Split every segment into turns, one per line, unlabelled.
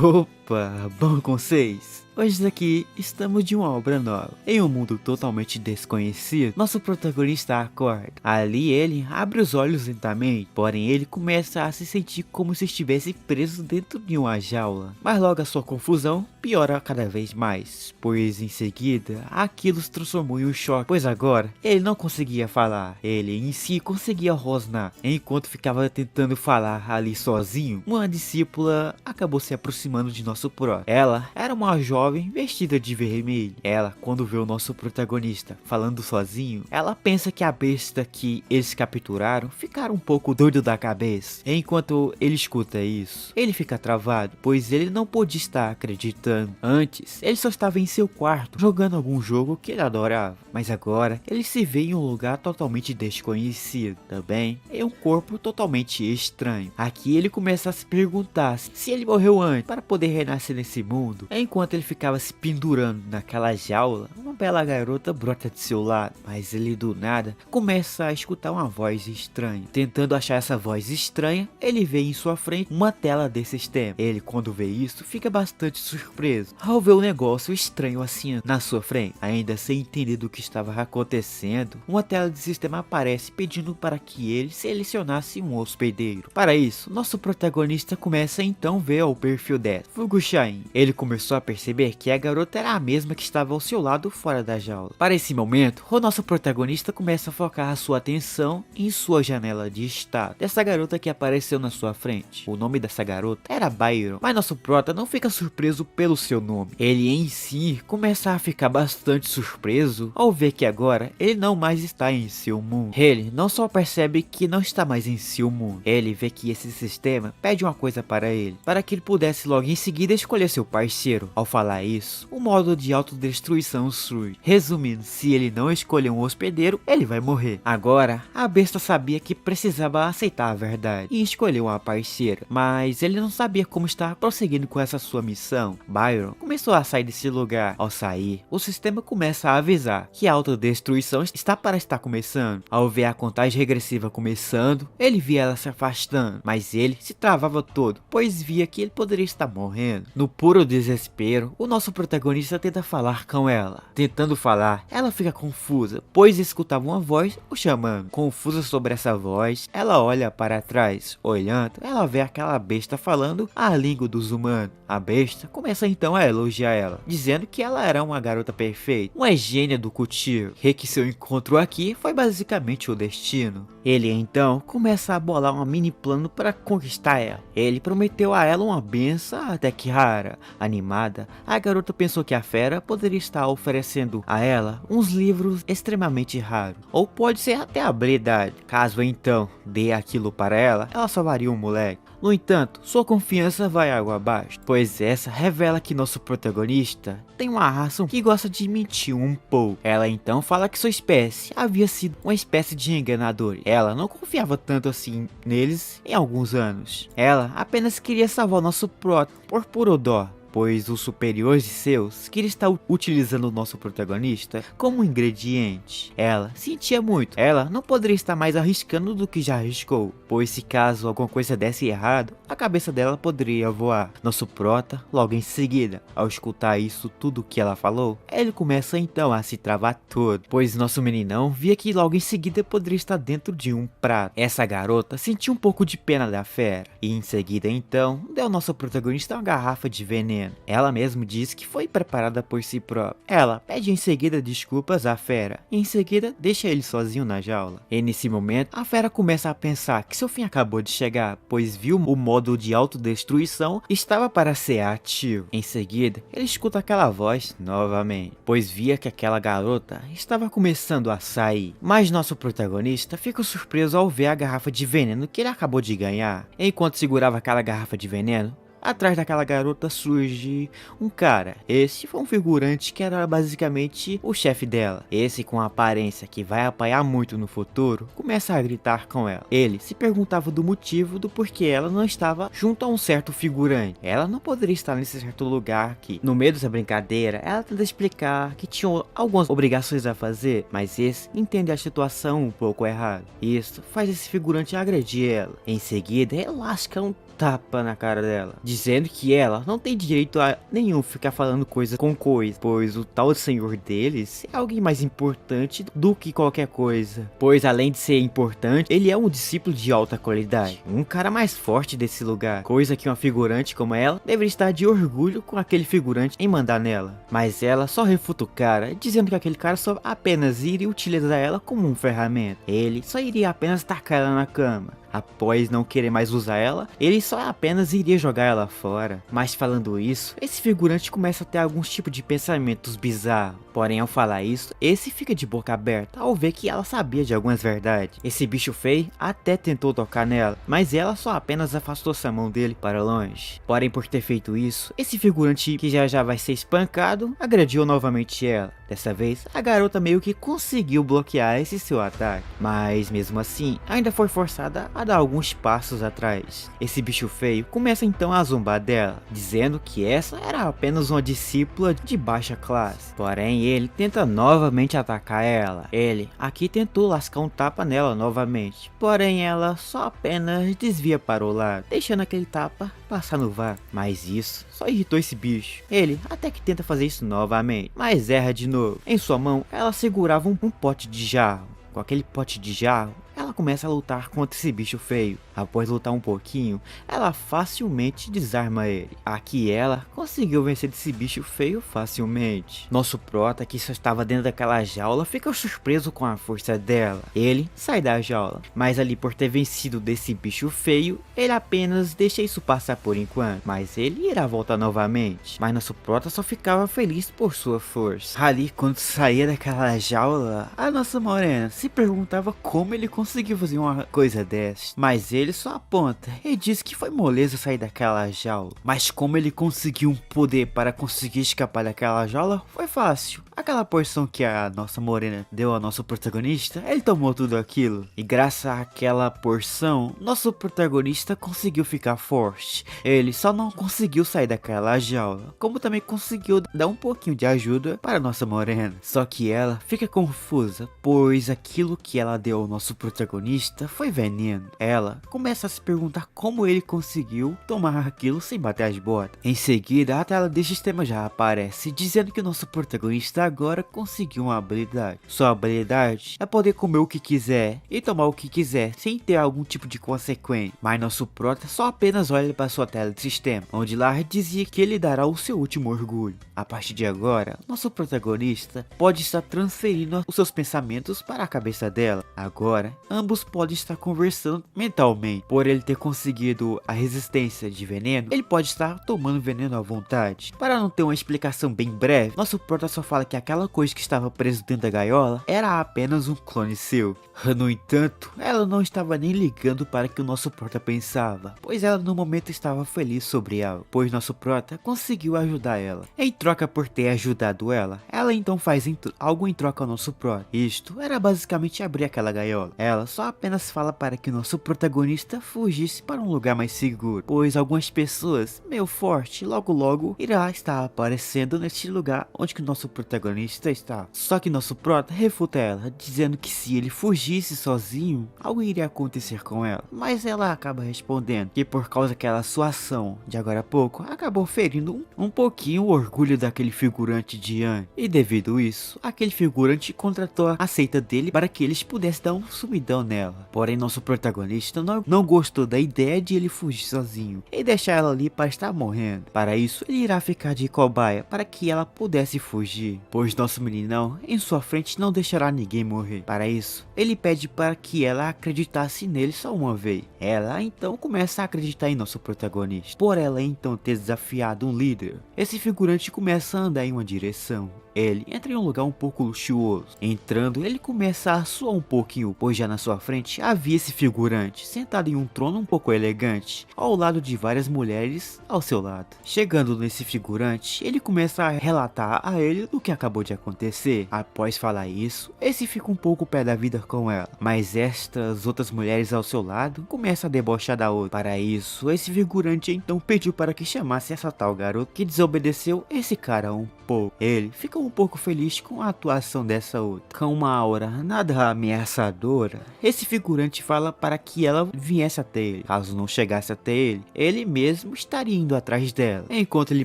Opa, bom com vocês? Hoje aqui estamos de uma obra nova. Em um mundo totalmente desconhecido, nosso protagonista acorda. Ali ele abre os olhos lentamente, porém ele começa a se sentir como se estivesse preso dentro de uma jaula. Mas logo a sua confusão piora cada vez mais, pois em seguida aquilo se transformou em um choque, pois agora ele não conseguia falar, ele em si conseguia rosnar. Enquanto ficava tentando falar ali sozinho, uma discípula acabou se aproximando de nosso pró. Ela era uma jovem vestida de vermelho. Ela, quando vê o nosso protagonista falando sozinho, ela pensa que a besta que eles capturaram ficaram um pouco doido da cabeça. Enquanto ele escuta isso, ele fica travado, pois ele não pôde estar acreditando. Antes, ele só estava em seu quarto, jogando algum jogo que ele adorava, mas agora ele se vê em um lugar totalmente desconhecido, também em um corpo totalmente estranho. Aqui ele começa a se perguntar se ele morreu antes para poder renascer nesse mundo. Enquanto ele ficava se pendurando naquela jaula, uma bela garota brota de seu lado, mas ele do nada começa a escutar uma voz estranha. Tentando achar essa voz estranha, ele vê em sua frente uma tela de sistema. Ele, quando vê isso, fica bastante surpreso ao ver um negócio estranho assim na sua frente. Ainda sem entender do que estava acontecendo, uma tela de sistema aparece pedindo para que ele selecionasse um hospedeiro. Para isso, nosso protagonista começa então a ver o perfil dela, Fugushine. Ele começou a perceber que a garota era a mesma que estava ao seu lado fora da jaula. Para esse momento, o nosso protagonista começa a focar a sua atenção em sua janela de estado dessa garota que apareceu na sua frente. O nome dessa garota era Byron, mas nosso prota não fica surpreso pelo seu nome. Ele em si começa a ficar bastante surpreso ao ver que agora ele não mais está em seu mundo. Ele não só percebe que não está mais em seu mundo, ele vê que esse sistema pede uma coisa para ele, para que ele pudesse logo em seguida escolher seu parceiro. Ao falar isso, o modo de autodestruição surge. Resumindo, se ele não escolher um hospedeiro, ele vai morrer. Agora, a besta sabia que precisava aceitar a verdade e escolheu uma parceira, mas ele não sabia como estar prosseguindo com essa sua missão. Byron começou a sair desse lugar. Ao sair, o sistema começa a avisar que a autodestruição está para estar começando. Ao ver a contagem regressiva começando, ele via ela se afastando, mas ele se travava todo, pois via que ele poderia estar morrendo. No puro desespero, o nosso protagonista tenta falar com ela. Tentando falar, ela fica confusa, pois escutava uma voz o chamando. Confusa sobre essa voz, ela olha para trás. Olhando, ela vê aquela besta falando a língua dos humanos. A besta começa então a elogiar ela, dizendo que ela era uma garota perfeita, uma gênia do cultivo, e que seu encontro aqui foi basicamente o destino. Ele então começa a bolar um mini plano para conquistar ela. Ele prometeu a ela uma benção até que rara. Animada, a garota pensou que a fera poderia estar oferecendo a ela uns livros extremamente raros, ou pode ser até habilidade. Caso então dê aquilo para ela, ela salvaria o moleque. No entanto, sua confiança vai água abaixo, pois essa revela que nosso protagonista tem uma raça que gosta de mentir um pouco. Ela então fala que sua espécie havia sido uma espécie de enganadores. Ela não confiava tanto assim neles em alguns anos. Ela apenas queria salvar o nosso prota por puro dó, pois os superiores de seus queriam estar utilizando o nosso protagonista como um ingrediente. Ela sentia muito, ela não poderia estar mais arriscando do que já arriscou, pois se caso alguma coisa desse errado, a cabeça dela poderia voar. Nosso prota, logo em seguida, ao escutar isso tudo que ela falou, ele começa então a se travar todo, pois nosso meninão via que logo em seguida poderia estar dentro de um prato. Essa garota sentiu um pouco de pena da fera, e em seguida então, deu ao nosso protagonista uma garrafa de veneno. Ela mesmo diz que foi preparada por si própria. Ela pede em seguida desculpas à fera e em seguida deixa ele sozinho na jaula. E nesse momento, a fera começa a pensar que seu fim acabou de chegar, pois viu o modo de autodestruição estava para ser ativo. Em seguida, ele escuta aquela voz novamente, pois via que aquela garota estava começando a sair. Mas nosso protagonista fica surpreso ao ver a garrafa de veneno que ele acabou de ganhar. Enquanto segurava aquela garrafa de veneno, atrás daquela garota surge um cara. Esse foi um figurante que era basicamente o chefe dela. Esse, com a aparência que vai apanhar muito no futuro, começa a gritar com ela. Ele se perguntava do motivo do porquê ela não estava junto a um certo figurante. Ela não poderia estar nesse certo lugar aqui. No meio dessa brincadeira, ela tenta explicar que tinha algumas obrigações a fazer, mas esse entende a situação um pouco errado. Isso faz esse figurante agredir ela. Em seguida, ele lasca um tapa na cara dela, dizendo que ela não tem direito a nenhum ficar falando coisa com coisa, pois o tal senhor deles é alguém mais importante do que qualquer coisa, pois além de ser importante, ele é um discípulo de alta qualidade, um cara mais forte desse lugar, coisa que uma figurante como ela deveria estar de orgulho com aquele figurante em mandar nela. Mas ela só refuta o cara, dizendo que aquele cara só apenas iria utilizar ela como uma ferramenta, ele só iria apenas tacar ela na cama. Após não querer mais usar ela, ele só apenas iria jogar ela fora. Mas falando isso, esse figurante começa a ter alguns tipos de pensamentos bizarros. Porém, ao falar isso, esse fica de boca aberta ao ver que ela sabia de algumas verdades. Esse bicho feio até tentou tocar nela, mas ela só apenas afastou sua mão dele para longe. Porém, por ter feito isso, esse figurante que já vai ser espancado, agrediu novamente ela. Dessa vez, a garota meio que conseguiu bloquear esse seu ataque, mas mesmo assim, ainda foi forçada a dar alguns passos atrás. Esse bicho feio começa então a zombar dela, dizendo que essa era apenas uma discípula de baixa classe. Porém, ele tenta novamente atacar ela. Ele aqui tentou lascar um tapa nela novamente, porém ela só apenas desvia para o lado, deixando aquele tapa passar no vácuo. Mas isso só irritou esse bicho. Ele até que tenta fazer isso novamente, mas erra de novo. Em sua mão, ela segurava um pote de jarro. Com aquele pote de jarro, ela começa a lutar contra esse bicho feio. Após lutar um pouquinho, ela facilmente desarma ele. Aqui ela conseguiu vencer esse bicho feio facilmente. Nosso prota, que só estava dentro daquela jaula, fica surpreso com a força dela. Ele sai da jaula, mas ali por ter vencido desse bicho feio, ele apenas deixa isso passar por enquanto. Mas ele irá voltar novamente. Mas nosso prota só ficava feliz por sua força. Ali, quando saía daquela jaula, a nossa morena se perguntava como ele conseguiu fazer uma coisa dessa. Mas ele só aponta e diz que foi moleza sair daquela jaula. Mas como ele conseguiu um poder para conseguir escapar daquela jaula, foi fácil. Aquela porção que a nossa morena deu ao nosso protagonista, ele tomou tudo aquilo. E graças àquela porção, nosso protagonista conseguiu ficar forte. Ele só não conseguiu sair daquela jaula, como também conseguiu dar um pouquinho de ajuda para a nossa morena. Só que ela fica confusa, pois aquilo que ela deu ao nosso protagonista foi veneno. Ela começa a se perguntar como ele conseguiu tomar aquilo sem bater as botas. Em seguida, a tela de sistema já aparece, dizendo que o nosso protagonista agora conseguiu uma habilidade. Sua habilidade é poder comer o que quiser e tomar o que quiser, sem ter algum tipo de consequência. Mas nosso prota só apenas olha para sua tela de sistema, onde lá dizia que ele dará o seu último orgulho. A partir de agora, nosso protagonista pode estar transferindo os seus pensamentos para a cabeça dela. Agora, ambos podem estar conversando mentalmente. Por ele ter conseguido a resistência de veneno, ele pode estar tomando veneno à vontade. Para não ter uma explicação bem breve, nosso prota só fala que aquela coisa que estava preso dentro da gaiola era apenas um clone seu. No entanto, ela não estava nem ligando para o que o nosso prota pensava, pois ela no momento estava feliz sobre algo, pois nosso prota conseguiu ajudar ela. Em troca por ter ajudado ela, ela então faz algo em troca ao nosso prota. Isto era basicamente abrir aquela gaiola. Ela só apenas fala para que o nosso protagonista fugisse para um lugar mais seguro, pois algumas pessoas meio forte logo irá estar aparecendo neste lugar onde que o nosso protagonista está. Só que nosso prota refuta ela, dizendo que se ele fugisse sozinho, algo iria acontecer com ela. Mas ela acaba respondendo que por causa daquela sua ação de agora a pouco, acabou ferindo um pouquinho o orgulho daquele figurante de antes. E devido a isso, aquele figurante contratou a seita dele para que eles pudessem dar um subidão nela. Porém, nosso protagonista não gostou da ideia de ele fugir sozinho e deixar ela ali para estar morrendo. Para isso, ele irá ficar de cobaia para que ela pudesse fugir, pois nosso meninão em sua frente não deixará ninguém morrer. Para isso, ele pede para que ela acreditasse nele só uma vez. Ela então começa a acreditar em nosso protagonista. Por ela então ter desafiado um líder, esse figurante começa a andar em uma direção. Ele entra em um lugar um pouco luxuoso. Entrando, ele começa a suar um pouquinho, pois já na sua frente havia esse figurante, sentado em um trono um pouco elegante, ao lado de várias mulheres ao seu lado. Chegando nesse figurante, ele começa a relatar a ele do que acabou de acontecer. Após falar isso, esse fica um pouco pé da vida com ela, mas estas outras mulheres ao seu lado começam a debochar da outra. Para isso, esse figurante então pediu para que chamasse essa tal garota, que desobedeceu esse cara um pouco. Ele fica um pouco feliz com a atuação dessa outra. Com uma aura nada ameaçadora, esse figurante fala para que ela viesse até ele. Caso não chegasse até ele, ele mesmo estaria indo atrás dela. Enquanto ele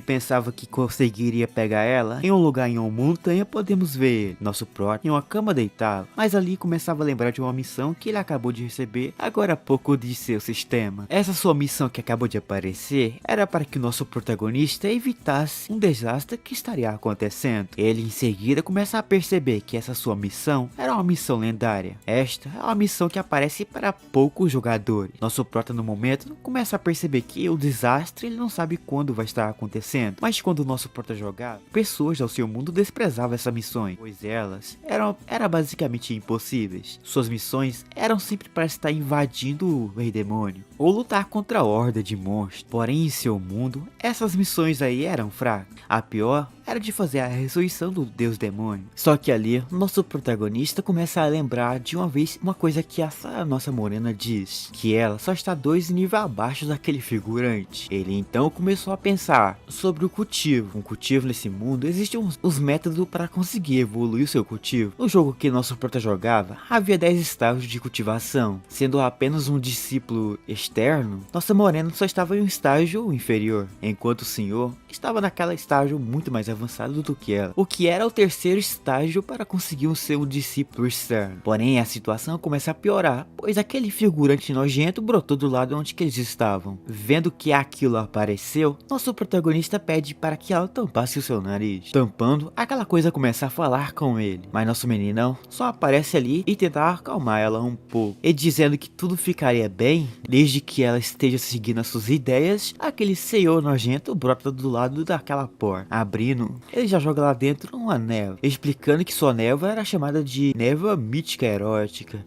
pensava que conseguiria pegar ela, em um lugar em uma montanha podemos ver ele, nosso prota, em uma cama deitado. Mas ali começava a lembrar de uma missão que ele acabou de receber agora há pouco de seu sistema. Essa sua missão que acabou de aparecer era para que o nosso protagonista evitasse um desastre que estaria acontecendo. Ele em seguida começa a perceber que essa sua missão era uma missão lendária. Esta é uma missão que aparece para poucos jogadores. Nosso prota no momento começa a perceber que o desastre ele não sabe quando vai estar acontecendo, mas quando o nosso prota jogava, pessoas ao seu mundo desprezavam essas missões, pois elas eram basicamente impossíveis. Suas missões eram sempre para estar invadindo o rei demônio ou lutar contra a horda de monstros. Porém, em seu mundo, essas missões aí eram fracas. A pior era de fazer a ressurreição do deus demônio. Só que ali, nosso protagonista começa a lembrar de uma vez uma coisa que essa nossa morena diz, que ela só está 2 níveis abaixo daquele figurante. Ele então começou a pensar sobre o cultivo. Um cultivo nesse mundo, existem os métodos para conseguir evoluir o seu cultivo. No jogo que nosso prota jogava, havia 10 estágios de cultivação. Sendo apenas um discípulo externo, nossa morena só estava em um estágio inferior, enquanto o senhor estava naquela estágio muito mais avançado do que ela, o que era o 3º estágio para conseguir ser um discípulo externo. Porém, a situação começa a piorar, pois aquele figurante nojento brotou do lado onde que eles estavam. Vendo que aquilo apareceu, nosso protagonista pede para que ela tampasse o seu nariz. Tampando, aquela coisa começa a falar com ele, mas nosso meninão só aparece ali e tentar acalmar ela um pouco, e dizendo que tudo ficaria bem desde que ela esteja seguindo as suas ideias. Aquele senhor nojento brota do lado daquela porta. Abrindo, ele já joga lá dentro uma névoa, explicando que sua névoa era chamada de névoa mítica erótica.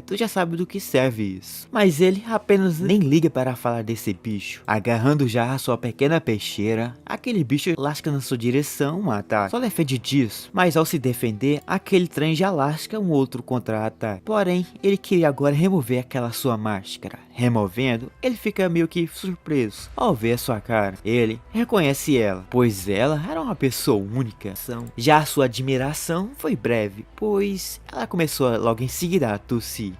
Tu já sabe do que serve isso. Mas ele apenas nem liga para falar desse bicho. Agarrando já a sua pequena peixeira, aquele bicho lasca na sua direção um ataque. Só defende disso, mas ao se defender, aquele trem já lasca um outro contra-ataque. Porém, ele queria agora remover aquela sua máscara. Removendo, ele fica meio que surpreso ao ver a sua cara. Ele reconhece ela, pois ela era uma pessoa única. Já a sua admiração foi breve, pois ela começou logo em seguida a tossir,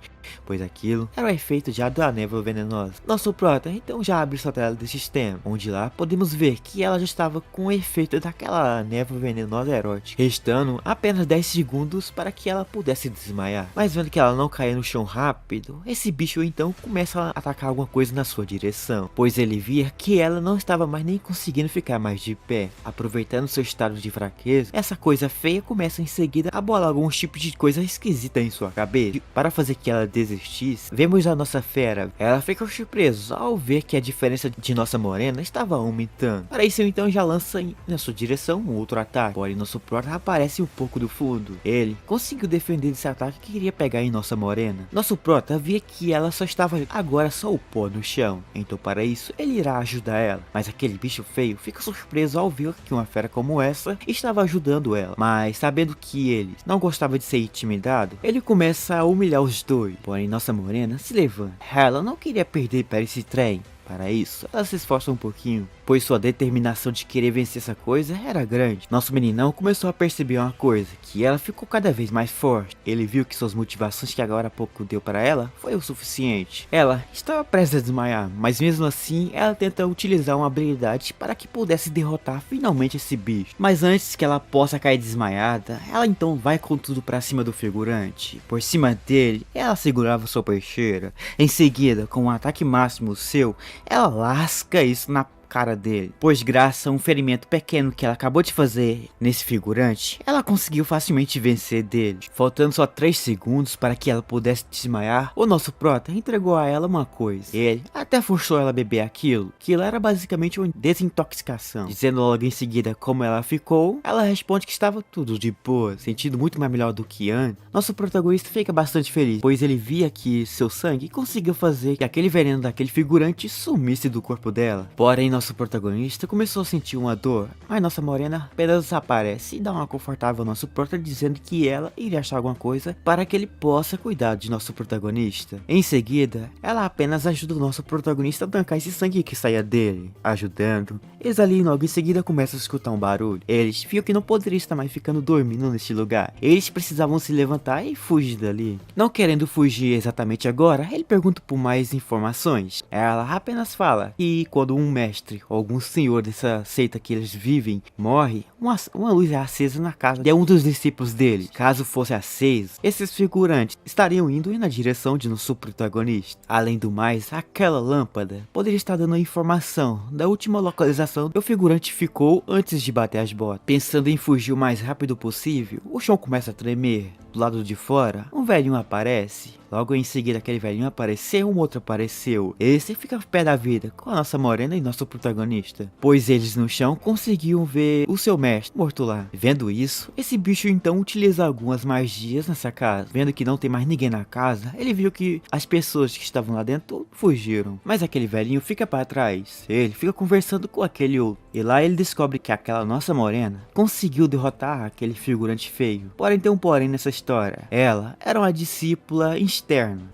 pois aquilo era o efeito já da névoa venenosa. Nosso prota então já abre sua tela de sistema, onde lá podemos ver que ela já estava com o efeito daquela névoa venenosa erótica, restando apenas 10 segundos para que ela pudesse desmaiar. Mas vendo que ela não caia no chão rápido, esse bicho então começa a atacar alguma coisa na sua direção, pois ele via que ela não estava mais nem conseguindo ficar mais de pé. Aproveitando seu estado de fraqueza, essa coisa feia começa em seguida a bolar alguns tipos de coisa esquisita em sua cabeça, para fazer que ela desistisse. Vemos a nossa fera, ela fica surpresa ao ver que a diferença de nossa morena estava aumentando. Para isso então já lança na sua direção um outro ataque, porém nosso prota aparece um pouco do fundo. Ele conseguiu defender desse ataque que queria pegar em nossa morena. Nosso prota via que ela só estava agora só o pó no chão, então para isso ele irá ajudar ela. Mas aquele bicho feio fica surpreso ao ver que uma fera como essa estava ajudando ela, mas sabendo que ele não gostava de ser intimidado, ele começa a humilhar os dois. Porém nossa morena se levanta. Ela não queria perder para esse trem. Para isso, ela se esforça um pouquinho, pois sua determinação de querer vencer essa coisa era grande. Nosso meninão começou a perceber uma coisa, que ela ficou cada vez mais forte. Ele viu que suas motivações que agora há pouco deu para ela foi o suficiente. Ela estava prestes a desmaiar, mas mesmo assim ela tenta utilizar uma habilidade para que pudesse derrotar finalmente esse bicho. Mas antes que ela possa cair desmaiada, ela então vai com tudo para cima do figurante. Por cima dele, ela segurava sua peixeira. Em seguida, com um ataque máximo seu, ela lasca isso na cara dele, pois graças a um ferimento pequeno que ela acabou de fazer nesse figurante, ela conseguiu facilmente vencer dele. Faltando só 3 segundos para que ela pudesse desmaiar, o nosso prota entregou a ela uma coisa. Ele até forçou ela a beber aquilo, que era basicamente uma desintoxicação. Dizendo logo em seguida como ela ficou, ela responde que estava tudo de boa, sentindo muito mais melhor do que antes. Nosso protagonista fica bastante feliz, pois ele via que seu sangue conseguiu fazer que aquele veneno daquele figurante sumisse do corpo dela. Porém, nosso protagonista começou a sentir uma dor, mas nossa morena apenas desaparece e dá uma confortável ao nosso prota, dizendo que ela iria achar alguma coisa para que ele possa cuidar de nosso protagonista. Em seguida, ela apenas ajuda o nosso protagonista a tancar esse sangue que saía dele. Ajudando, eles ali logo em seguida começam a escutar um barulho. Eles viam que não poderia estar mais ficando dormindo neste lugar. Eles precisavam se levantar e fugir dali. Não querendo fugir exatamente agora, ele pergunta por mais informações. Ela apenas fala que quando um mestre ou algum senhor dessa seita que eles vivem morre, uma luz é acesa na casa de um dos discípulos dele. Caso fosse acesa, esses figurantes estariam indo na direção de nosso protagonista. Além do mais, aquela lâmpada poderia estar dando informação da última localização que o figurante ficou antes de bater as botas. Pensando em fugir o mais rápido possível, o chão começa a tremer. Do lado de fora, um velhinho aparece. Logo em seguida, aquele velhinho apareceu, um outro apareceu. Esse fica pé da vida com a nossa morena e nosso protagonista, pois eles no chão conseguiam ver o seu mestre morto lá. Vendo isso, esse bicho então utiliza algumas magias nessa casa. Vendo que não tem mais ninguém na casa, ele viu que as pessoas que estavam lá dentro fugiram, mas aquele velhinho fica para trás. Ele fica conversando com aquele outro, e lá ele descobre que aquela nossa morena conseguiu derrotar aquele figurante feio. Porém tem um porém nessa história. Ela era uma discípula externa.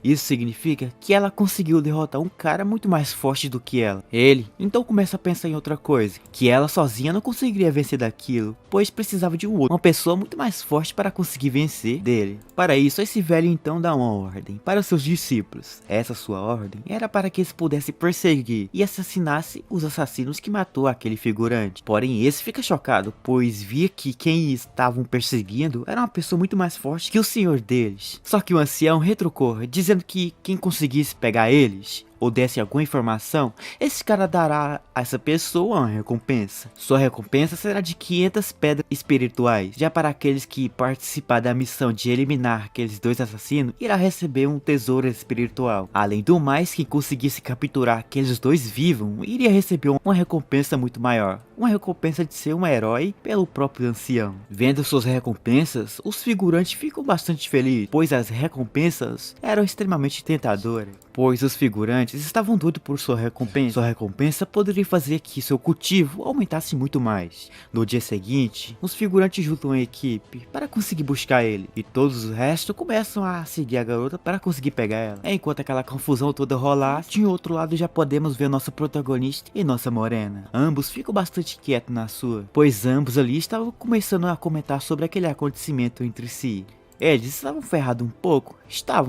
Isso significa que ela conseguiu derrotar um cara muito mais forte do que ela. Ele então começa a pensar em outra coisa, que ela sozinha não conseguiria vencer daquilo, pois precisava de um outro, uma pessoa muito mais forte para conseguir vencer dele. Para isso, esse velho então dá uma ordem para os seus discípulos. Essa sua ordem era para que eles pudessem perseguir e assassinasse os assassinos que matou aquele figurante. Porém, esse fica chocado, pois via que quem estavam perseguindo era uma pessoa muito mais forte que o senhor deles. Só que o ancião retrucou, dizendo que quem conseguisse pegar eles ou desse alguma informação, esse cara dará a essa pessoa uma recompensa. Sua recompensa será de 500 pedras espirituais. Já para aqueles que participar da missão de eliminar aqueles dois assassinos, irá receber um tesouro espiritual. Além do mais, quem conseguisse capturar aqueles dois vivos, iria receber uma recompensa muito maior. Uma recompensa de ser um herói pelo próprio ancião. Vendo suas recompensas, os figurantes ficam bastante felizes, pois as recompensas eram extremamente tentadoras. Pois os figurantes estavam doidos por sua recompensa. Sua recompensa poderia fazer que seu cultivo aumentasse muito mais. No dia seguinte, os figurantes juntam a equipe para conseguir buscar ele, e todos os restos começam a seguir a garota para conseguir pegar ela. Enquanto aquela confusão toda rolar, de outro lado já podemos ver nosso protagonista e nossa morena. Ambos ficam bastante quietos na sua, pois ambos ali estavam começando a comentar sobre aquele acontecimento entre si. Eles estavam ferrados um pouco,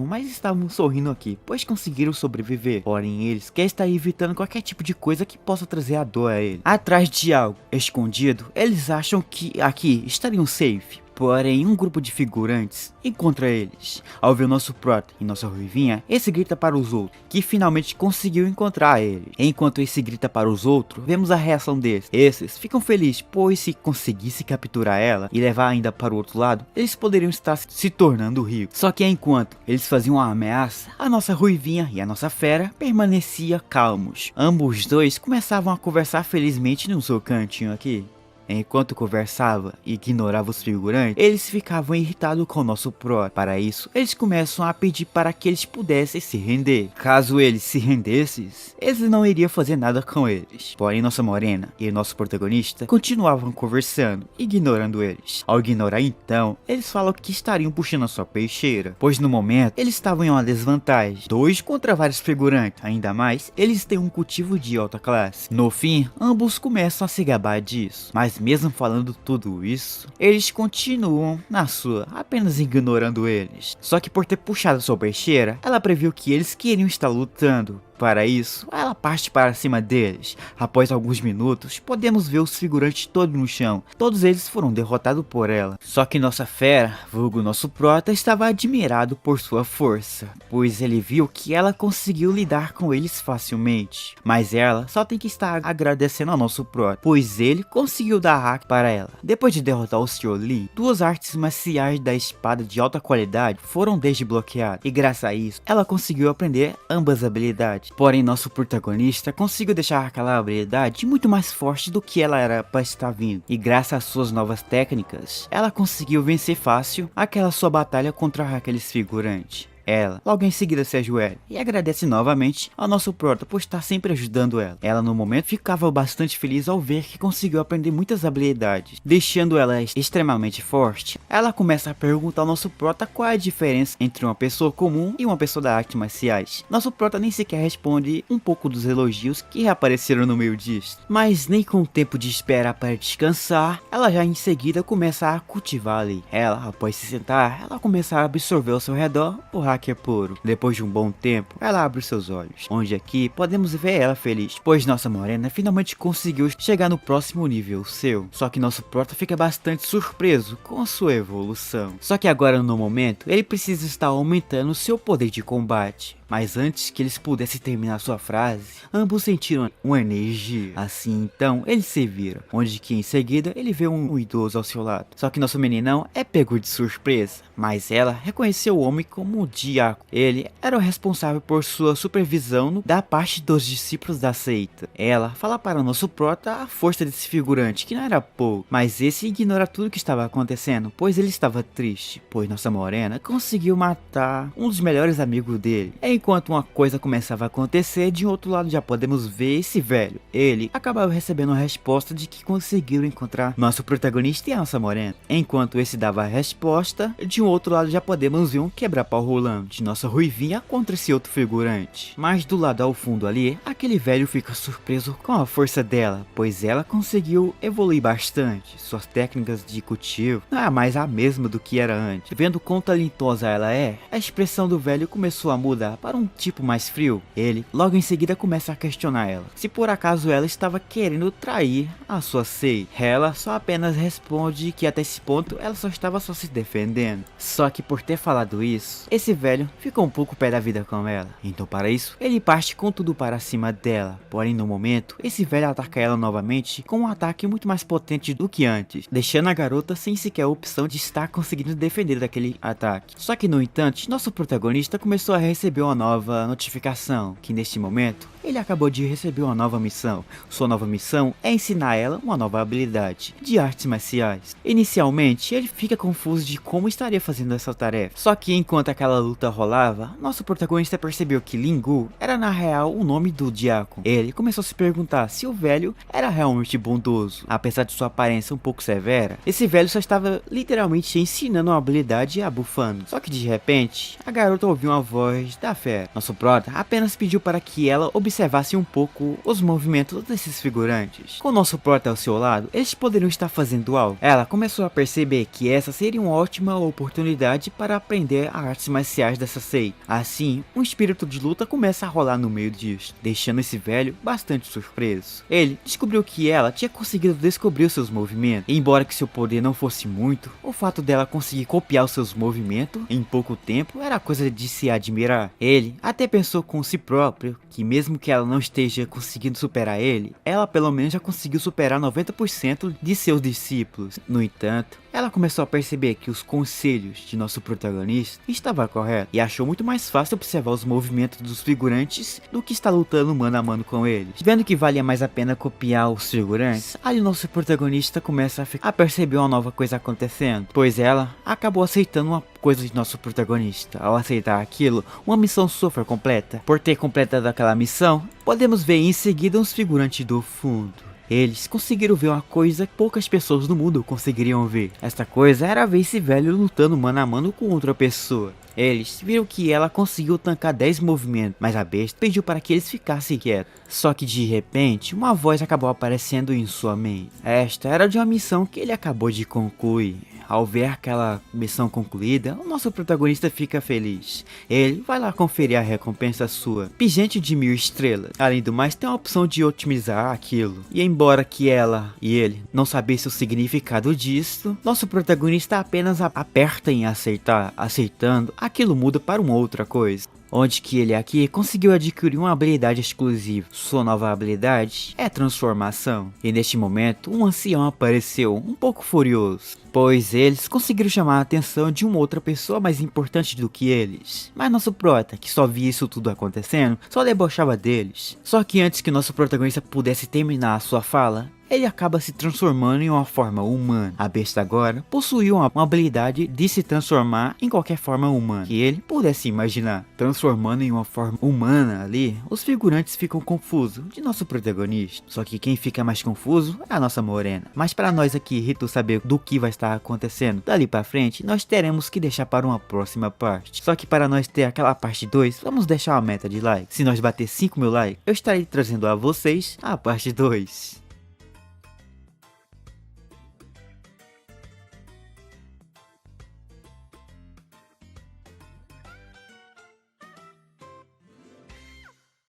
mas estavam sorrindo aqui, pois conseguiram sobreviver. Porém, eles querem estar evitando qualquer tipo de coisa que possa trazer a dor a ele. Atrás de algo escondido, eles acham que aqui estariam safe. Porém, um grupo de figurantes encontra eles. Ao ver o nosso prota e nossa ruivinha, esse grita para os outros, que finalmente conseguiu encontrar ele. Enquanto esse grita para os outros, vemos a reação deles. Esses ficam felizes, pois se conseguisse capturar ela e levar ainda para o outro lado, eles poderiam estar se tornando ricos. Só que enquanto eles faziam uma ameaça, a nossa ruivinha e a nossa fera permaneciam calmos. Ambos dois começavam a conversar felizmente no seu cantinho aqui. Enquanto conversava e ignorava os figurantes, eles ficavam irritados com o nosso prota. Para isso, eles começam a pedir para que eles pudessem se render. Caso eles se rendessem, eles não iriam fazer nada com eles. Porém, nossa morena e nosso protagonista continuavam conversando, ignorando eles. Ao ignorar então, eles falam que estariam puxando a sua peixeira, pois no momento, eles estavam em uma desvantagem. 2 contra vários figurantes. Ainda mais, eles têm um cultivo de alta classe. No fim, ambos começam a se gabar disso. Mas mesmo falando tudo isso, eles continuam na sua, apenas ignorando eles. Só que por ter puxado sua peixeira, ela previu que eles queriam estar lutando. Para isso, ela parte para cima deles. Após alguns minutos, podemos ver os figurantes todos no chão. Todos eles foram derrotados por ela. Só que nossa fera, vulgo nosso prota, estava admirado por sua força, pois ele viu que ela conseguiu lidar com eles facilmente. Mas ela só tem que estar agradecendo ao nosso prota, pois ele conseguiu dar hack para ela. Depois de derrotar o Sr. Lee, 2 artes marciais da espada de alta qualidade foram desbloqueadas. E graças a isso, ela conseguiu aprender ambas habilidades. Porém, nosso protagonista conseguiu deixar aquela habilidade muito mais forte do que ela era para estar vindo. E graças às suas novas técnicas, ela conseguiu vencer fácil aquela sua batalha contra aqueles figurantes. Ela logo em seguida se ajoelha e agradece novamente ao nosso prota por estar sempre ajudando ela. Ela no momento ficava bastante feliz ao ver que conseguiu aprender muitas habilidades, deixando ela extremamente forte. Ela começa a perguntar ao nosso prota qual é a diferença entre uma pessoa comum e uma pessoa da artes marciais. Nosso prota nem sequer responde um pouco dos elogios que reapareceram no meio disso, mas nem com o tempo de espera para descansar, ela já em seguida começa a cultivar ali. Ela, após se sentar, ela começa a absorver ao seu redor o hacker puro. Depois de um bom tempo, ela abre seus olhos, onde aqui podemos ver ela feliz, pois nossa morena finalmente conseguiu chegar no próximo nível seu. Só que nosso prota fica bastante surpreso com a sua evolução. Só que agora no momento, ele precisa estar aumentando seu poder de combate. Mas antes que eles pudessem terminar sua frase, ambos sentiram uma energia. Assim então, eles se viram, onde que em seguida ele vê um idoso ao seu lado. Só que nosso meninão é pego de surpresa, mas ela reconheceu o homem como um diácono. Ele era o responsável por sua supervisão da parte dos discípulos da seita. Ela fala para o nosso prota a força desse figurante, que não era pouco, mas esse ignora tudo que estava acontecendo, pois ele estava triste, pois nossa morena conseguiu matar um dos melhores amigos dele. Enquanto uma coisa começava a acontecer, de outro lado já podemos ver esse velho. Ele acabava recebendo a resposta de que conseguiram encontrar nosso protagonista e a nossa morena. Enquanto esse dava a resposta, de um outro lado já podemos ver um quebra-pau rolando de nossa ruivinha contra esse outro figurante. Mas do lado ao fundo ali, aquele velho fica surpreso com a força dela, pois ela conseguiu evoluir bastante. Suas técnicas de cultivo não é mais a mesma do que era antes. Vendo quão talentosa ela é, a expressão do velho começou a mudar para um tipo mais frio. Ele logo em seguida começa a questionar ela, se por acaso ela estava querendo trair a sua seita. Ela só apenas responde que até esse ponto ela só estava se defendendo. Só que por ter falado isso, esse velho ficou um pouco pé da vida com ela. Então para isso, ele parte com tudo para cima dela. Porém no momento, esse velho ataca ela novamente com um ataque muito mais potente do que antes, deixando a garota sem sequer a opção de estar conseguindo defender daquele ataque. Só que no entanto, nosso protagonista começou a receber uma nova notificação, que neste momento ele acabou de receber uma nova missão. Sua nova missão é ensinar ela uma nova habilidade de artes marciais. Inicialmente ele fica confuso de como estaria fazendo essa tarefa, só que enquanto aquela luta rolava, nosso protagonista percebeu que Lingu era na real o nome do diácono. Ele começou a se perguntar se o velho era realmente bondoso. Apesar de sua aparência um pouco severa, esse velho só estava literalmente ensinando uma habilidade a bufando. Só que de repente, a garota ouviu uma voz da fera. Nosso prota apenas pediu para que ela observasse um pouco os movimentos desses figurantes. Com nosso prota ao seu lado, eles poderiam estar fazendo algo. Ela começou a perceber que essa seria uma ótima oportunidade para aprender as artes marciais dessa seita. Assim, um espírito de luta começa a rolar no meio disso, deixando esse velho bastante surpreso. Ele descobriu que ela tinha conseguido descobrir os seus movimentos. E embora que seu poder não fosse muito, o fato dela conseguir copiar os seus movimentos em pouco tempo era coisa de se admirar. Ele até pensou com si próprio que mesmo que ela não esteja conseguindo superar ele, ela pelo menos já conseguiu superar 90% de seus discípulos. No entanto, ela começou a perceber que os conselhos de nosso protagonista estavam corretos e achou muito mais fácil observar os movimentos dos figurantes do que estar lutando mano a mano com eles. Vendo que valia mais a pena copiar os figurantes, aí nosso protagonista começa a perceber uma nova coisa acontecendo, pois ela acabou aceitando uma coisa de nosso protagonista. Ao aceitar aquilo, uma missão sua foi completa. Por ter completado aquela missão, podemos ver em seguida uns figurantes do fundo. Eles conseguiram ver uma coisa que poucas pessoas no mundo conseguiriam ver. Esta coisa era ver esse velho lutando mano a mano com outra pessoa. Eles viram que ela conseguiu tancar 10 movimentos, mas a besta pediu para que eles ficassem quietos. Só que de repente, uma voz acabou aparecendo em sua mente. Esta era de uma missão que ele acabou de concluir. Ao ver aquela missão concluída, o nosso protagonista fica feliz. Ele vai lá conferir a recompensa sua, pingente de 1000 estrelas. Além do mais, tem a opção de otimizar aquilo. E embora que ela e ele não sabessem o significado disso, nosso protagonista apenas aperta em aceitar. Aceitando, aquilo muda para uma outra coisa. Onde que ele aqui conseguiu adquirir uma habilidade exclusiva. Sua nova habilidade é transformação. E neste momento, um ancião apareceu, um pouco furioso, pois eles conseguiram chamar a atenção de uma outra pessoa mais importante do que eles. Mas nosso prota, que só via isso tudo acontecendo, só debochava deles. Só que antes que nosso protagonista pudesse terminar a sua fala, ele acaba se transformando em uma forma humana. A besta agora possuía uma habilidade de se transformar em qualquer forma humana que ele pudesse imaginar. Transformando em uma forma humana ali, os figurantes ficam confusos de nosso protagonista. Só que quem fica mais confuso é a nossa morena. Mas para nós aqui, Rito, saber do que vai estar acontecendo dali pra frente, nós teremos que deixar para uma próxima parte. Só que para nós ter aquela parte 2, vamos deixar uma meta de like. Se nós bater 5 mil likes, eu estarei trazendo a vocês a parte 2.